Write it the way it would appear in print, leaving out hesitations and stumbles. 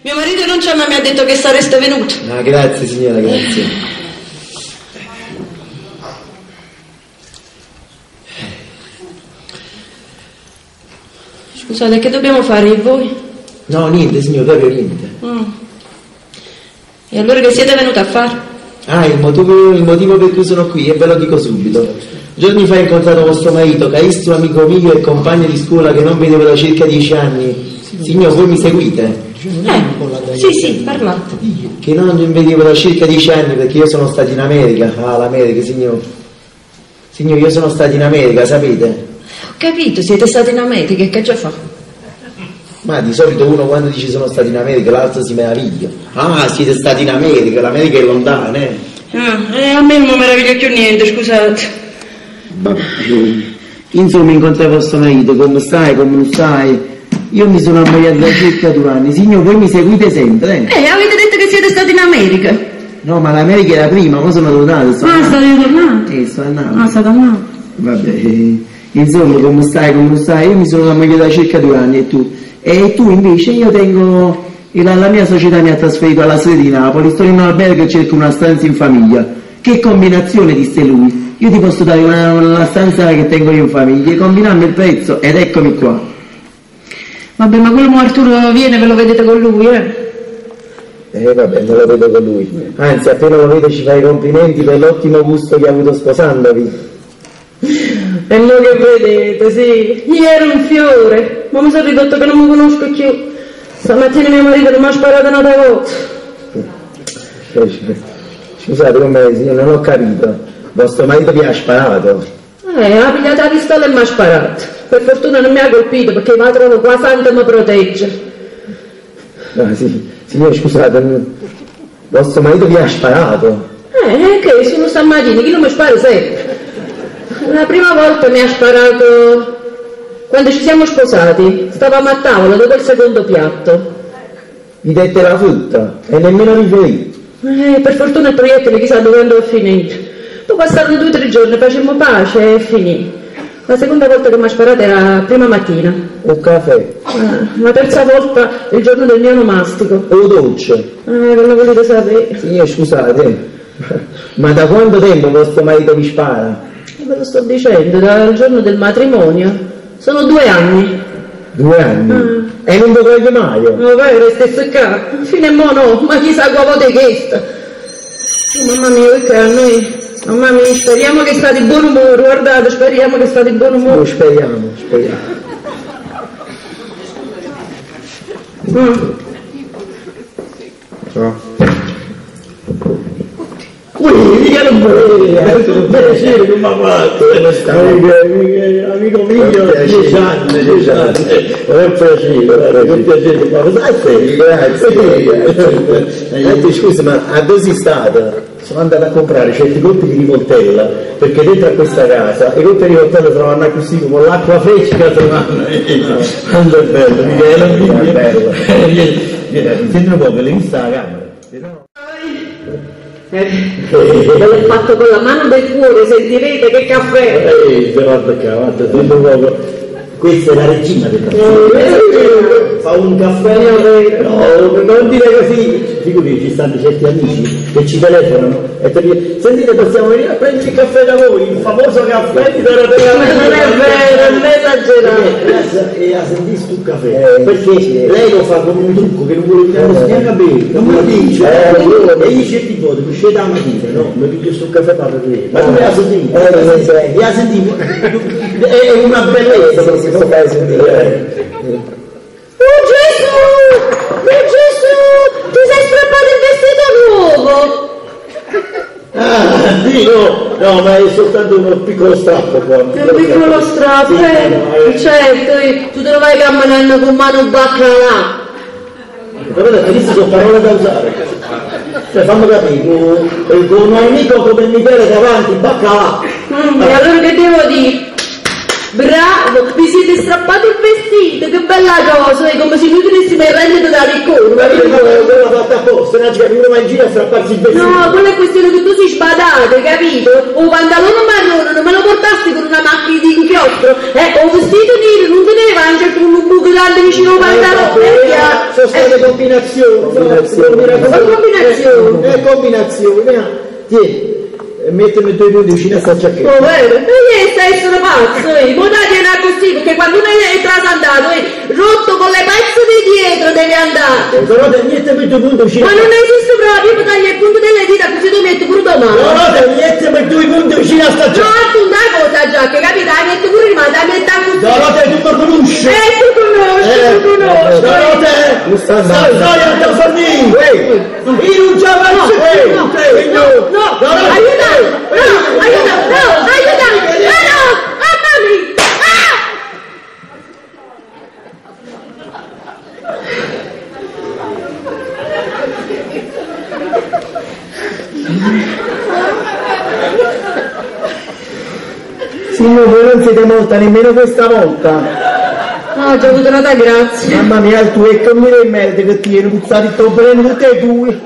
Mio marito non c'è, ma mi ha detto che sareste venuto. Ah, grazie signora, grazie. Scusate, che dobbiamo fare io e voi? No, niente signora, proprio niente. E allora che siete venuti a fare? Ah, il motivo per cui sono qui, e ve lo dico subito. Giorni fa ho incontrato vostro marito, carissimo amico mio e compagno di scuola che non vedevo da circa 10 anni. Signor, voi mi seguite? Sì, parlate. Che non mi vedevo da circa 10 anni perché io sono stato in America. Ah, l'America, signor. Signor, io sono stato in America, sapete? Ho capito, siete stati in America, e che già fa? Ma di solito uno quando dice sono stato in America, l'altro si meraviglia. Ah, siete stati in America, l'America è lontana, eh? A me non mi meraviglia più niente, scusate. Insomma, incontrai vostro marito, come stai, come non stai? Io mi sono ammaliato da circa 2 anni. Signor, voi mi seguite sempre, avete detto che siete stati in America? No, ma l'America era prima, poi sono tornato. State tornati? Sono andato. State andati. Vabbè, insomma, come stai, come non stai? Io mi sono ammaliato da circa 2 anni, e tu? E tu invece, io tengo... La mia società mi ha trasferito alla sede di Napoli, sto in un albergo e cerco una stanza in famiglia. Che combinazione, disse lui. Io ti posso dare una stanza che tengo io in famiglia, combinando il prezzo, ed eccomi qua. Vabbè, ma quello Arturo viene, ve lo vedete con lui, vabbè, non lo vedo con lui. Anzi, appena lo vedo ci fai i complimenti per l'ottimo gusto che ha avuto sposandovi. E noi che vedete, sì, io ero un fiore, ma mi sono ridotto che non mi conosco più. Stamattina mio marito non mi ha sparato una volta. Scusate, come signor, non ho capito. Vostro marito vi ha sparato? Ha pigliato la pistola e mi ha sparato. Per fortuna non mi ha colpito perché mi trovo qua, Santa mi protegge. No, sì. Signor, scusate, vostro marito vi ha sparato? Che sono stamattina, chi non mi spara sempre. La prima volta mi ha sparato quando ci siamo sposati. Stavamo a tavola dopo il secondo piatto. Vi dette la frutta e nemmeno vi ferì. Per fortuna il proiettile chissà dove andò a finire. Poi passarono 2 o 3 giorni, facemmo pace e finì. La seconda volta che mi ha sparato era prima mattina. Un caffè? La terza volta il giorno del mio onomastico. O dolce? Che lo volete sapere? Signor, scusate, ma da quanto tempo vostro marito vi spara? Ve lo sto dicendo, dal giorno del matrimonio. Sono 2 anni. 2 anni? E non lo voglio mai? Ma vai, resti qua. Fino a mo' no, ma chissà come avete chiesto. Mamma mia, perché a noi... Mamma mia, speriamo che sta di buon umore, guardate, speriamo che sta di buon umore. No, speriamo. Ciao. Io non volevo, piacere che mi ha fatto, amico mio, 10 anni, è un piacere che mi ha fatto. Grazie. Scusa, ma a dove sei stata? Sono andato a comprare certi colpi di rivoltella, perché dentro a questa casa i colpi di rivoltella trovano così con l'acqua fresca, trovano. Quanto è bello, Michele, è bello. Senti un po', che l'hai vista la camera? Ve l'ho fatto con la mano del cuore, sentirete che caffè. Guarda qua, senti un po'. Questa è la regina del caffè. Fa un caffè. No, non dire così. Figurati, ci stanno certi amici che ci telefonano e ti dicono: sentite, possiamo venire a prendere il caffè da voi, il famoso caffè di Dorotea. Non è vero, non esagerato. E a sentire stu caffè, perché lei lo fa con un trucco che non vuole neanche bere, non me lo dice, io certi volte, mi scende la mattina, no? Mi piglio sul caffè per vedere. Ma tu me la senti? La senti? È una bellezza che si può sentire. Oh Gesù! Oh Gesù! Ti sei strappato il vestito nuovo! Ah, Dio! No, ma è soltanto uno piccolo strappo qua. Un piccolo strappo, certo, tu te lo vai camminando con mano baccalà. Però queste sono parole da usare. Cioè fammi capire, con un amico come Michele davanti, baccalà. E allora che devo dire? Bravo, vi siete strappati il vestito, che bella cosa, è come se noi tenessimo il reddito da riccone. Ma io l'ho fatta apposta, non c'è uno va in giro a strapparsi il vestito. No, quella è questione che tu sei sbadato, capito? O pantalone marrone non me lo portasti con una macchina di inchiostro, o vestito nero, non te ne mangia con un buco grande vicino al pantalone. Sono state combinazioni. Combinazioni. Tieni. Mettimi 2 punti vicino a sta giacchetta. Oh, vero? E io stai essere pazzo, ma dai viene così, perché quando uno è trasandato, rotto con le pezze di dietro deve andare. Però mettimi 2 punti vicino. Ma non esiste proprio, io tagli il punto delle dita così tu metti pure domani. No, mettimi 2 punti vicino a sta giacchetta. No, tu dai cosa giacca, capito? La metti pure rimane, la metti così. No, tu mi conosci. Tu conosci. Stai a Tafarnì. Io non ce la faccio. No, aiutami. Mamma mia. Signore, voi non siete morta nemmeno questa volta. No, ci ho avuto una grazie. Mamma mia, il tuo e come le merda che ti viene puzzato il tuo brano tutte e due.